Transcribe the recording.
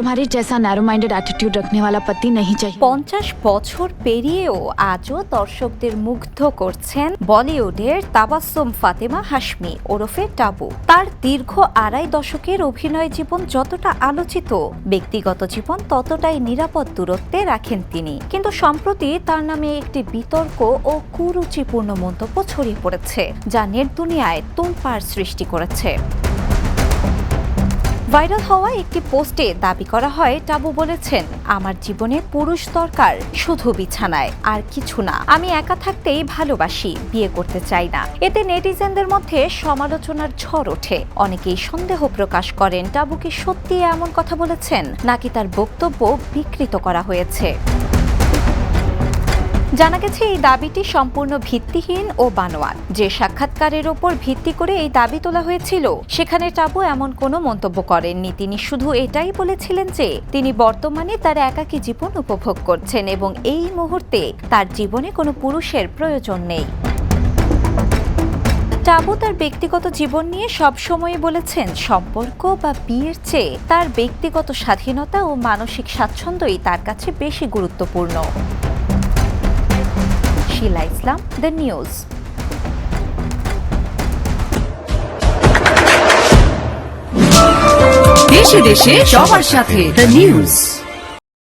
तुम्हारे जैसा narrow minded attitude रखने वाला पति नहीं चाहिए। 50 বছর পেরিয়েও আজও দর্শকদের মুগ্ধ করছেন বলিউডের তাবাসসুম ফাতেমা হাশমি ওরফে টাবু। তার দীর্ঘ 2.5 দশকের অভিনয় জীবন যতটা আলোচিত, ব্যক্তিগত জীবন ততটাই নিরাপদ দূরত্বে রাখেন তিনি। কিন্তু সম্প্রতি তার নামে একটি বিতর্ক ও কুরুচিপূর্ণ মন্তব্য ছড়িয়ে পড়েছে, যা নেট দুনিয়ায় তোলপাড় সৃষ্টি করেছে। ভাইরাল হওয়া একটি পোস্টে দাবি করা হয়, টাবু বলেছেন, আমার জীবনে পুরুষ দরকার শুধু বিছানায়, আর কিছু না। আমি একা থাকতেই ভালোবাসি, বিয়ে করতে চাই না। এতে নেটিজেনদের মধ্যে সমালোচনার ঝড় ওঠে। অনেকেই সন্দেহ প্রকাশ করেন, টাবু কি সত্যি এমন কথা বলেছেন, নাকি তার বক্তব্য বিকৃত করা হয়েছে। জানা গেছে এই দাবিটি সম্পূর্ণ ভিত্তিহীন ও বানোয়াট। যে সাক্ষাৎকারের ওপর ভিত্তি করে এই দাবি তোলা হয়েছিল, সেখানে টাবু এমন কোনো মন্তব্য করেননি। তিনি শুধু এটাই বলেছিলেন যে তিনি বর্তমানে তার একাকী জীবন উপভোগ করছেন এবং এই মুহূর্তে তার জীবনে কোনো পুরুষের প্রয়োজন নেই। টাবু তার ব্যক্তিগত জীবন নিয়ে সবসময় বলেছেন, সম্পর্ক বা বিয়ের চেয়ে তার ব্যক্তিগত স্বাধীনতা ও মানসিক স্বাচ্ছন্দ্যই তার কাছে বেশি গুরুত্বপূর্ণ। শিলা ইসলাম, দ্য নিউজ। দেশে দেশে সবার সাথে, দ্য নিউজ।